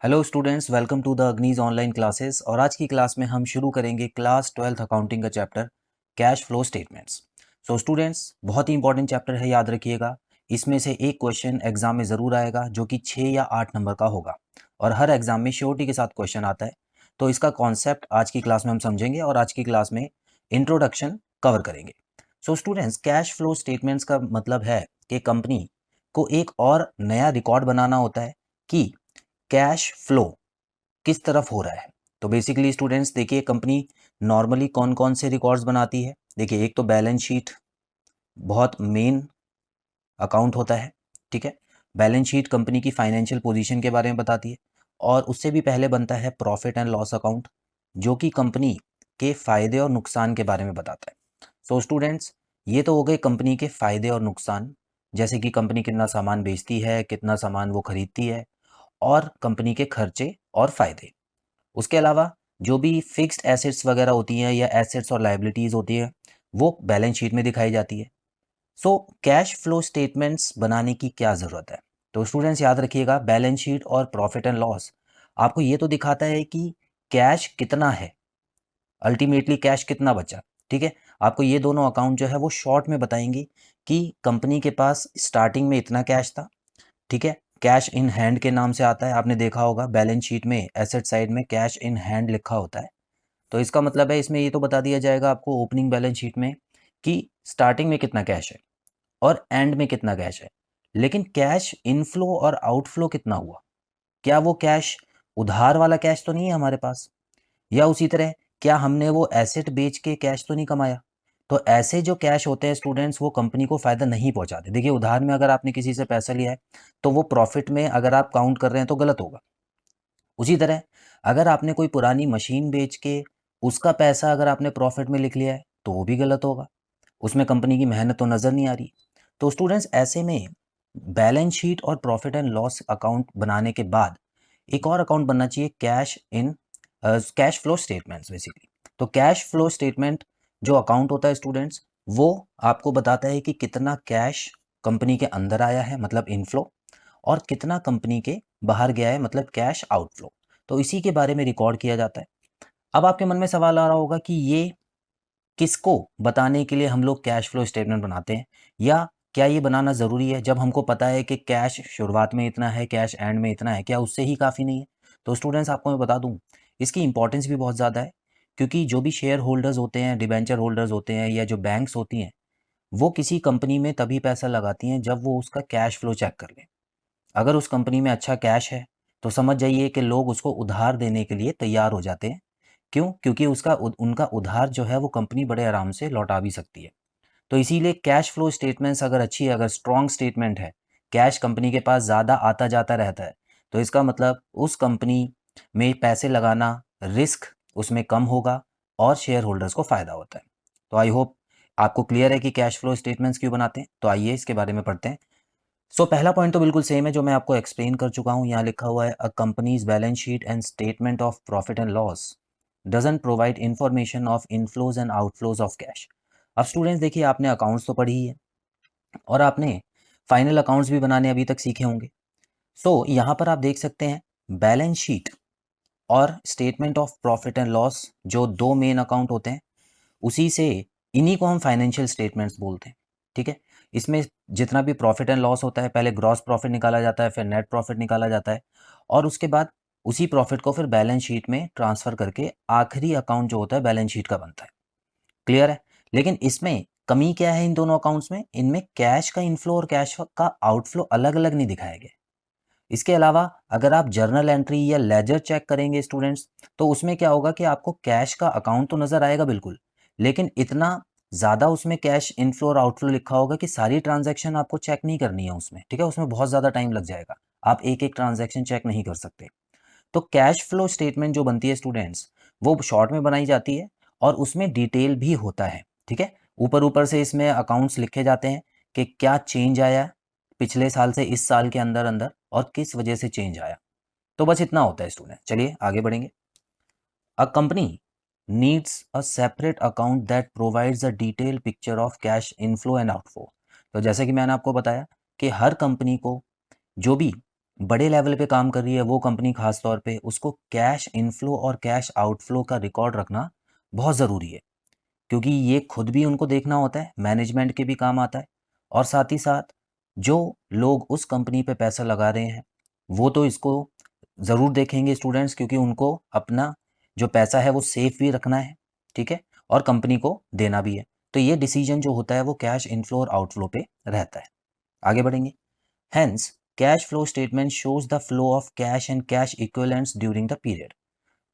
Hello students, welcome to the Agni's online classes. और आज की क्लास में हम शुरू करेंगे क्लास 12th अकाउंटिंग का chapter cash flow statements. So students, बहुत ही इंपॉर्टेंट चैप्टर है, याद रखिएगा। इसमें से एक क्वेश्चन एग्जाम में ज़रूर आएगा जो कि 6 या 8 नंबर का होगा और हर एग्जाम में श्योरिटी के साथ क्वेश्चन आता है। तो इसका कॉन्सेप्ट आज की क्लास में हम समझेंगे और आज की क्लास में इंट्रोडक्शन कवर करेंगे। So students, cash flow statements का मतलब है कि कंपनी को एक और नया रिकॉर्ड बनाना होता है कि कैश फ्लो किस तरफ हो रहा है। तो बेसिकली स्टूडेंट्स देखिए, कंपनी नॉर्मली कौन कौन से रिकॉर्ड्स बनाती है। देखिए, एक तो बैलेंस शीट बहुत मेन अकाउंट होता है, ठीक है। बैलेंस शीट कंपनी की फाइनेंशियल पोजीशन के बारे में बताती है और उससे भी पहले बनता है प्रॉफिट एंड लॉस अकाउंट, जो कि कंपनी के फ़ायदे और नुकसान के बारे में बताता है। सो स्टूडेंट्स, ये तो हो गए कंपनी के फ़ायदे और नुकसान, जैसे कि कंपनी कितना सामान बेचती है, कितना सामान वो खरीदती है, और कंपनी के खर्चे और फ़ायदे। उसके अलावा जो भी फिक्स्ड एसेट्स वगैरह होती हैं या एसेट्स और लायबिलिटीज़ होती हैं, वो बैलेंस शीट में दिखाई जाती है। सो कैश फ्लो स्टेटमेंट्स बनाने की क्या ज़रूरत है? तो स्टूडेंट्स याद रखिएगा, बैलेंस शीट और प्रॉफिट एंड लॉस आपको ये तो दिखाता है कि कैश कितना है, अल्टीमेटली कैश कितना बचा, ठीक है। आपको ये दोनों अकाउंट जो है वो शॉर्ट में बताएंगे कि कंपनी के पास स्टार्टिंग में इतना कैश था, ठीक है। कैश इन हैंड के नाम से आता है, आपने देखा होगा बैलेंस शीट में एसेट साइड में कैश इन हैंड लिखा होता है। तो इसका मतलब है इसमें ये तो बता दिया जाएगा आपको ओपनिंग बैलेंस शीट में कि स्टार्टिंग में कितना कैश है और एंड में कितना कैश है। लेकिन कैश इनफ्लो और आउटफ्लो कितना हुआ, क्या वो कैश उधार वाला कैश तो नहीं है हमारे पास, या उसी तरह क्या हमने वो एसेट बेच के कैश तो नहीं कमाया। तो ऐसे जो कैश होते हैं स्टूडेंट्स, वो कंपनी को फ़ायदा नहीं पहुंचाते। देखिए, उधार में अगर आपने किसी से पैसा लिया है तो वो प्रॉफिट में अगर आप काउंट कर रहे हैं तो गलत होगा। उसी तरह अगर आपने कोई पुरानी मशीन बेच के उसका पैसा अगर आपने प्रॉफिट में लिख लिया है तो वो भी गलत होगा, उसमें कंपनी की मेहनत तो नज़र नहीं आ रही। तो स्टूडेंट्स, ऐसे में बैलेंस शीट और प्रॉफिट एंड लॉस अकाउंट बनाने के बाद एक और अकाउंट बनना चाहिए, कैश फ्लो स्टेटमेंट्स बेसिकली। तो कैश फ्लो स्टेटमेंट जो अकाउंट होता है स्टूडेंट्स, वो आपको बताता है कि कितना कैश कंपनी के अंदर आया है, मतलब इनफ्लो, और कितना कंपनी के बाहर गया है, मतलब कैश आउटफ्लो। तो इसी के बारे में रिकॉर्ड किया जाता है। अब आपके मन में सवाल आ रहा होगा कि ये किसको बताने के लिए हम लोग कैश फ्लो स्टेटमेंट बनाते हैं, या क्या ये बनाना ज़रूरी है जब हमको पता है कि कैश शुरुआत में इतना है, कैश एंड में इतना है, क्या उससे ही काफ़ी नहीं है? तो स्टूडेंट्स, आपको मैं बता दूं, इसकी इंपॉर्टेंस भी बहुत ज़्यादा है, क्योंकि जो भी शेयर होल्डर्स होते हैं, डिबेंचर होल्डर्स होते हैं, या जो बैंक्स होती हैं, वो किसी कंपनी में तभी पैसा लगाती हैं जब वो उसका कैश फ्लो चेक कर लें। अगर उस कंपनी में अच्छा कैश है तो समझ जाइए कि लोग उसको उधार देने के लिए तैयार हो जाते हैं। क्यों? क्योंकि उनका उधार जो है वो कंपनी बड़े आराम से लौटा भी सकती है। तो इसीलिए कैश फ्लो स्टेटमेंट्स अगर अच्छी है, अगर स्ट्रॉन्ग स्टेटमेंट है, कैश कंपनी के पास ज़्यादा आता जाता रहता है, तो इसका मतलब उस कंपनी में पैसे लगाना, रिस्क उसमें कम होगा और शेयर होल्डर्स को फ़ायदा होता है। तो आई होप आपको क्लियर है कि कैश फ्लो स्टेटमेंट्स क्यों बनाते हैं। तो आइए इसके बारे में पढ़ते हैं। पहला पॉइंट तो बिल्कुल सेम है जो मैं आपको एक्सप्लेन कर चुका हूँ। यहाँ लिखा हुआ है, a company's balance sheet and statement of profit and loss doesn't provide information of inflows and outflows of cash. अब स्टूडेंट्स देखिए, आपने अकाउंट्स तो पढ़ी ही है और आपने फाइनल अकाउंट्स भी बनाने अभी तक सीखे होंगे। यहाँ पर आप देख सकते हैं, बैलेंस शीट और statement of profit and loss जो दो मेन अकाउंट होते हैं, उसी से इन्हीं को हम फाइनेंशियल स्टेटमेंट्स बोलते हैं, ठीक है। इसमें जितना भी प्रॉफिट एंड लॉस होता है, पहले ग्रॉस प्रॉफिट निकाला जाता है, फिर नेट प्रॉफिट निकाला जाता है, और उसके बाद उसी प्रॉफिट को फिर बैलेंस शीट में ट्रांसफर करके आखिरी अकाउंट जो होता है बैलेंस शीट का बनता है। क्लियर है? लेकिन इसमें कमी क्या है इन दोनों अकाउंट्स में? इनमें कैश का इनफ्लो और कैश का आउटफ्लो अलग अलग नहीं दिखाया गया। इसके अलावा अगर आप जर्नल एंट्री या लेजर चेक करेंगे स्टूडेंट्स, तो उसमें क्या होगा कि आपको कैश का अकाउंट तो नज़र आएगा बिल्कुल, लेकिन इतना ज़्यादा उसमें कैश इनफ्लो और आउटफ्लो लिखा होगा कि सारी ट्रांजैक्शन आपको चेक नहीं करनी है उसमें, ठीक है। उसमें बहुत ज़्यादा टाइम लग जाएगा, आप एक एक ट्रांजैक्शन चेक नहीं कर सकते। तो कैश फ्लो स्टेटमेंट जो बनती है स्टूडेंट्स, वो शॉर्ट में बनाई जाती है और उसमें डिटेल भी होता है, ठीक है। ऊपर ऊपर से इसमें अकाउंट्स लिखे जाते हैं कि क्या चेंज आया पिछले साल से इस साल के अंदर अंदर और किस वजह से चेंज आया। तो बस इतना होता है स्टूडेंट। चलिए आगे बढ़ेंगे। A company needs a separate account that provides a detail picture of cash inflow and outflow. तो जैसे कि मैंने आपको बताया कि हर कंपनी को जो भी बड़े लेवल पे काम कर रही है वो कंपनी खास तौर पे, उसको कैश इनफ्लो और कैश आउटफ्लो का रिकॉर्ड रखना बहुत ज़रूरी है, क्योंकि ये खुद भी उनको देखना होता है, मैनेजमेंट के भी काम आता है, और साथ ही साथ जो लोग उस कंपनी पे पैसा लगा रहे हैं वो तो इसको ज़रूर देखेंगे स्टूडेंट्स, क्योंकि उनको अपना जो पैसा है वो सेफ भी रखना है, ठीक है, और कंपनी को देना भी है। तो ये डिसीजन जो होता है वो कैश इनफ्लो और आउटफ्लो पे रहता है। आगे बढ़ेंगे। Hence cash flow statement shows the flow of cash and cash equivalents during the period.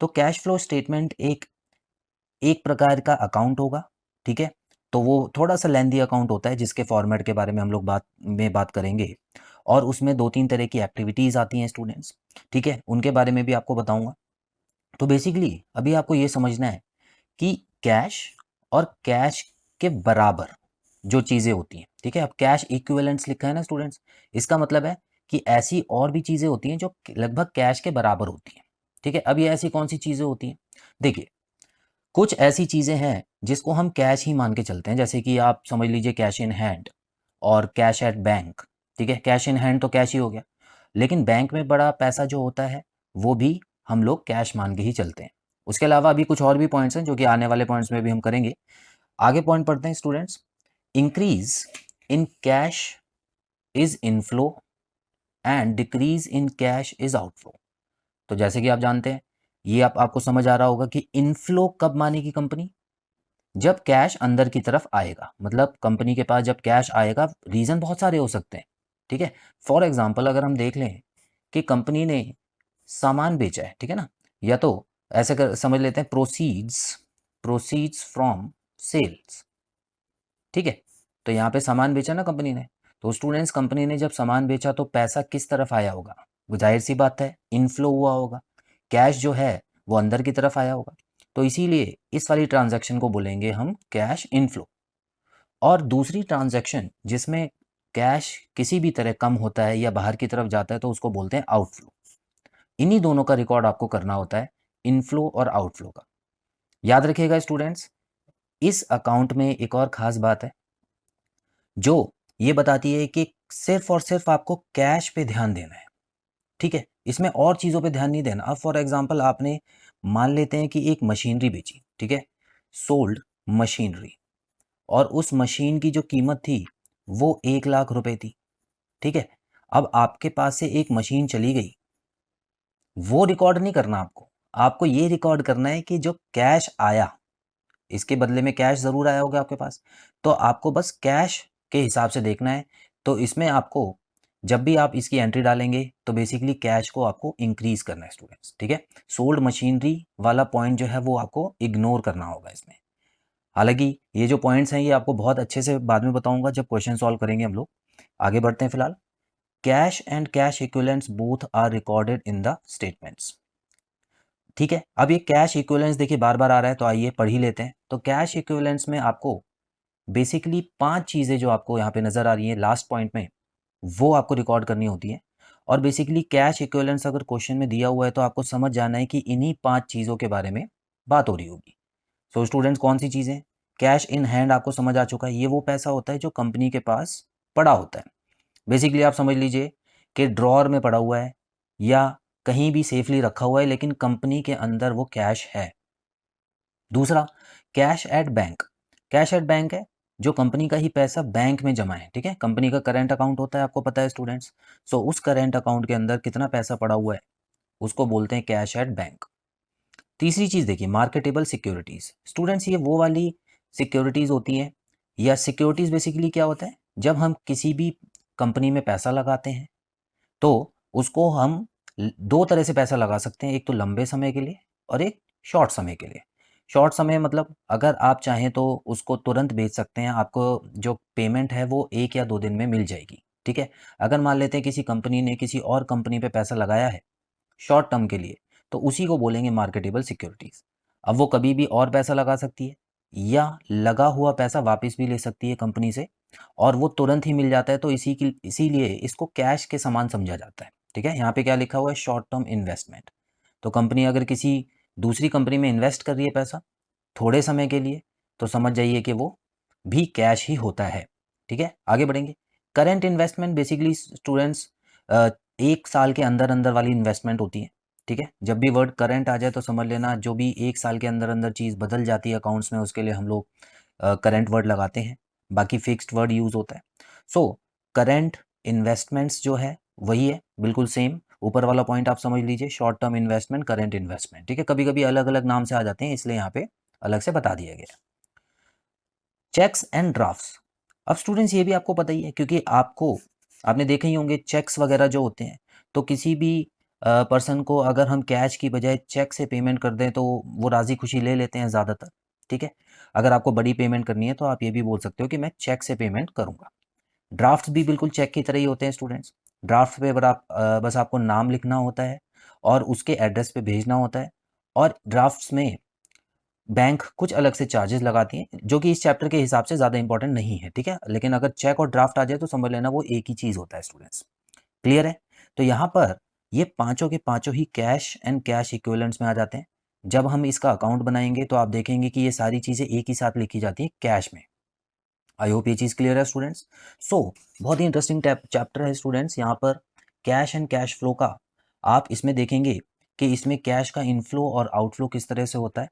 तो कैश फ्लो स्टेटमेंट एक एक प्रकार का अकाउंट होगा, ठीक है, तो वो थोड़ा सा लेंदी अकाउंट होता है जिसके फॉर्मेट के बारे में हम लोग बात करेंगे, और उसमें 2-3 तरह की एक्टिविटीज़ आती हैं स्टूडेंट्स, ठीक है, उनके बारे में भी आपको बताऊंगा। तो बेसिकली अभी आपको ये समझना है कि कैश और कैश के बराबर जो चीज़ें होती हैं, ठीक है, अब कैश इक्विवेलेंट्स लिखा है ना स्टूडेंट्स, इसका मतलब है कि ऐसी और भी चीज़ें होती हैं जो लगभग कैश के बराबर होती हैं, ठीक है। अब ये ऐसी कौन सी चीज़ें होती हैं, देखिए, कुछ ऐसी चीज़ें हैं जिसको हम कैश ही मान के चलते हैं, जैसे कि आप समझ लीजिए कैश इन हैंड और कैश एट बैंक, ठीक है, कैश इन हैंड तो कैश ही हो गया, लेकिन बैंक में बड़ा पैसा जो होता है वो भी हम लोग कैश मान के ही चलते हैं। उसके अलावा अभी कुछ और भी पॉइंट्स हैं जो कि आने वाले पॉइंट्स में भी हम करेंगे। आगे पॉइंट पढ़ते हैं students. Increase in cash is inflow and decrease in cash is outflow. तो जैसे कि आप जानते हैं, ये आपको समझ आ रहा होगा कि इनफ्लो कब मानेगी कंपनी, जब कैश अंदर की तरफ आएगा, मतलब कंपनी के पास जब कैश आएगा, रीज़न बहुत सारे हो सकते हैं, ठीक है। फॉर एग्जांपल अगर हम देख लें कि कंपनी ने सामान बेचा है, ठीक है ना, या तो ऐसे कर समझ लेते हैं प्रोसीड्स फ्रॉम सेल्स, ठीक है, तो यहाँ पे सामान बेचा ना कंपनी ने, तो स्टूडेंट्स कंपनी ने जब सामान बेचा तो पैसा किस तरफ आया होगा, वो जाहिर सी बात है इनफ्लो हुआ होगा, कैश जो है वो अंदर की तरफ आया होगा, तो इसीलिए इस वाली ट्रांजैक्शन को बोलेंगे हम कैश इनफ्लो। और दूसरी ट्रांजैक्शन जिसमें कैश किसी भी तरह कम होता है या बाहर की तरफ जाता है तो उसको बोलते हैं आउटफ्लो। इन्हीं दोनों का रिकॉर्ड आपको करना होता है, इनफ्लो और आउटफ्लो का। याद रखिएगा स्टूडेंट्स, इस अकाउंट में एक और ख़ास बात है जो ये बताती है कि सिर्फ और सिर्फ आपको कैश पे ध्यान देना है, ठीक है, इसमें और चीज़ों पे ध्यान नहीं देना। अब फॉर एग्जांपल आपने मान लेते हैं कि एक मशीनरी बेची, ठीक है, सोल्ड मशीनरी, और उस मशीन की जो कीमत थी वो 1 लाख रुपए थी, ठीक है। अब आपके पास से एक मशीन चली गई, वो रिकॉर्ड नहीं करना आपको, आपको ये रिकॉर्ड करना है कि जो कैश आया, इसके बदले में कैश ज़रूर आया होगा आपके पास, तो आपको बस कैश के हिसाब से देखना है। तो इसमें आपको जब भी आप इसकी एंट्री डालेंगे तो बेसिकली कैश को आपको इंक्रीज करना है स्टूडेंट्स, ठीक है। सोल्ड मशीनरी वाला पॉइंट जो है वो आपको इग्नोर करना होगा इसमें। हालांकि ये जो पॉइंट्स हैं ये आपको बहुत अच्छे से बाद में बताऊंगा जब क्वेश्चन सॉल्व करेंगे हम लोग। आगे बढ़ते हैं फिलहाल। Cash and cash equivalents both are recorded in the statements, ठीक है। अब ये कैश इक्विवेलेंट्स देखिए बार बार आ रहा है तो आइए पढ़ ही लेते हैं। तो कैश इक्विवेलेंट्स में आपको बेसिकली 5 चीज़ें जो आपको यहाँ पे नज़र आ रही हैं लास्ट पॉइंट में, वो आपको रिकॉर्ड करनी होती है। और बेसिकली कैश इक्विवेलेंट्स अगर क्वेश्चन में दिया हुआ है तो आपको समझ जाना है कि इन्हीं 5 चीज़ों के बारे में बात हो रही होगी। सो स्टूडेंट्स कौन सी चीज़ें, कैश इन हैंड आपको समझ आ चुका है, ये वो पैसा होता है जो कंपनी के पास पड़ा होता है। बेसिकली आप समझ लीजिए कि ड्रॉअर में पड़ा हुआ है या कहीं भी सेफली रखा हुआ है, लेकिन कंपनी के अंदर वो कैश है। दूसरा, cash at bank. Cash at bank है जो कंपनी का ही पैसा बैंक में जमा है, ठीक है, कंपनी का करेंट अकाउंट होता है, आपको पता है स्टूडेंट्स। सो उस करेंट अकाउंट के अंदर कितना पैसा पड़ा हुआ है उसको बोलते हैं कैश एट बैंक। तीसरी चीज़ देखिए, मार्केटेबल सिक्योरिटीज़। स्टूडेंट्स ये वो वाली सिक्योरिटीज़ होती हैं, या सिक्योरिटीज़ बेसिकली क्या होता है, जब हम किसी भी कंपनी में पैसा लगाते हैं तो उसको हम 2 तरह से पैसा लगा सकते हैं, एक तो लंबे समय के लिए और एक शॉर्ट समय के लिए। शॉर्ट समय मतलब अगर आप चाहें तो उसको तुरंत बेच सकते हैं, आपको जो पेमेंट है वो 1 या 2 दिन में मिल जाएगी, ठीक है। अगर मान लेते हैं किसी कंपनी ने किसी और कंपनी पे पैसा लगाया है शॉर्ट टर्म के लिए, तो उसी को बोलेंगे मार्केटेबल सिक्योरिटीज़। अब वो कभी भी और पैसा लगा सकती है या लगा हुआ पैसा वापस भी ले सकती है कंपनी से, और वो तुरंत ही मिल जाता है, तो इसीलिए इसको कैश के समान समझा जाता है, ठीक है। यहाँ पे क्या लिखा हुआ है, शॉर्ट टर्म इन्वेस्टमेंट। तो कंपनी अगर किसी दूसरी कंपनी में इन्वेस्ट कर रही है पैसा थोड़े समय के लिए, तो समझ जाइए कि वो भी कैश ही होता है, ठीक है। आगे बढ़ेंगे। करेंट इन्वेस्टमेंट बेसिकली स्टूडेंट्स 1 साल के अंदर अंदर वाली इन्वेस्टमेंट होती है, ठीक है। जब भी वर्ड करंट आ जाए तो समझ लेना जो भी 1 साल के अंदर अंदर चीज़ बदल जाती है अकाउंट्स में, उसके लिए हम लोग करंट वर्ड लगाते हैं, बाकी फिक्स्ड वर्ड यूज़ होता है। सो करंट इन्वेस्टमेंट्स जो है वही है, बिल्कुल सेम। ऊपर वाला पॉइंट आप समझ लीजिए, short term investment, current investment, ठीक है। कभी कभी अलग अलग नाम से आ जाते हैं, इसलिए यहाँ पे अलग से बता दिया गया। Cheques and drafts. अब स्टूडेंट्स ये भी आपको पता ही है, क्योंकि आपने देखे ही होंगे चेक्स वगैरह जो होते हैं, तो किसी भी पर्सन को अगर हम कैश की बजाय चेक से पेमेंट कर दें तो वो राज़ी खुशी ले लेते हैं ज़्यादातर, ठीक है। अगर आपको बड़ी पेमेंट करनी है तो आप ये भी बोल सकते हो कि मैं चेक से पेमेंट करूँगा। ड्राफ्ट्स भी बिल्कुल चेक की तरह ही होते हैं स्टूडेंट्स। ड्राफ्ट पे बस आपको नाम लिखना होता है और उसके एड्रेस पे भेजना होता है, और ड्राफ्ट्स में बैंक कुछ अलग से चार्जेस लगाती हैं, जो कि इस चैप्टर के हिसाब से ज़्यादा इंपॉर्टेंट नहीं है, ठीक है। लेकिन अगर चेक और ड्राफ्ट आ जाए तो समझ लेना वो एक ही चीज़ होता है स्टूडेंट्स। क्लियर है? तो यहाँ पर ये पाँचों के पाँचों ही कैश एंड कैश इक्विवेलेंट्स में आ जाते हैं। जब हम इसका अकाउंट बनाएंगे तो आप देखेंगे कि ये सारी चीज़ें एक ही साथ लिखी जाती हैं कैश में। आई होप ये चीज़ क्लियर है स्टूडेंट्स। सो बहुत ही इंटरेस्टिंग चैप्टर है स्टूडेंट्स। यहाँ पर कैश एंड कैश फ्लो का आप इसमें देखेंगे कि इसमें कैश का इनफ्लो और आउटफ्लो किस तरह से होता है,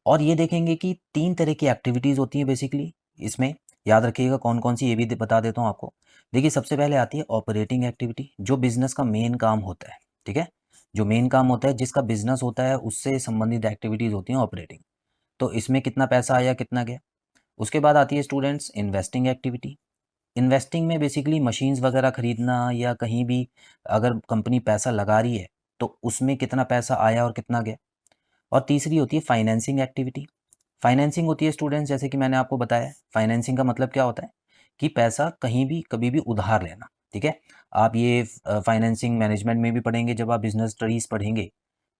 और ये देखेंगे कि 3 तरह की एक्टिविटीज़ होती हैं बेसिकली इसमें। याद रखिएगा कौन कौन सी, ये भी बता देता हूँ आपको। देखिए सबसे पहले आती है ऑपरेटिंग एक्टिविटी, जो बिजनेस का मेन काम होता है, ठीक है। जो मेन काम होता है, जिसका बिजनेस होता है, उससे संबंधित एक्टिविटीज़ होती हैं ऑपरेटिंग। तो इसमें कितना पैसा आया, कितना गया। उसके बाद आती है स्टूडेंट्स इन्वेस्टिंग एक्टिविटी। इन्वेस्टिंग में बेसिकली मशीन्स वगैरह खरीदना, या कहीं भी अगर कंपनी पैसा लगा रही है तो उसमें कितना पैसा आया और कितना गया। और तीसरी होती है फाइनेंसिंग एक्टिविटी। फाइनेंसिंग होती है स्टूडेंट्स, जैसे कि मैंने आपको बताया, फाइनेंसिंग का मतलब क्या होता है कि पैसा कहीं भी कभी भी उधार लेना, ठीक है। आप ये फाइनेंसिंग मैनेजमेंट में भी पढ़ेंगे, जब आप बिजनेस स्टडीज़ पढ़ेंगे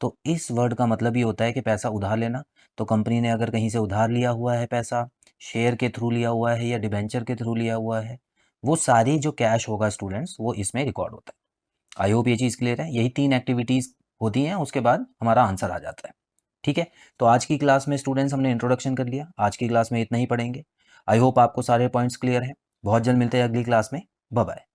तो इस वर्ड का मतलब ये होता है कि पैसा उधार लेना। तो कंपनी ने अगर कहीं से उधार लिया हुआ है पैसा, शेयर के थ्रू लिया हुआ है या डिबेंचर के थ्रू लिया हुआ है, वो सारी जो कैश होगा स्टूडेंट्स वो इसमें रिकॉर्ड होता है। आई होप ये चीज़ क्लियर है। यही 3 एक्टिविटीज़ होती हैं, उसके बाद हमारा आंसर आ जाता है, ठीक है। तो आज की क्लास में स्टूडेंट्स हमने इंट्रोडक्शन कर लिया, आज की क्लास में इतना ही पढ़ेंगे। आई होप आपको सारे पॉइंट्स क्लियर हैं। बहुत जल्द मिलते हैं अगली क्लास में। Bye bye.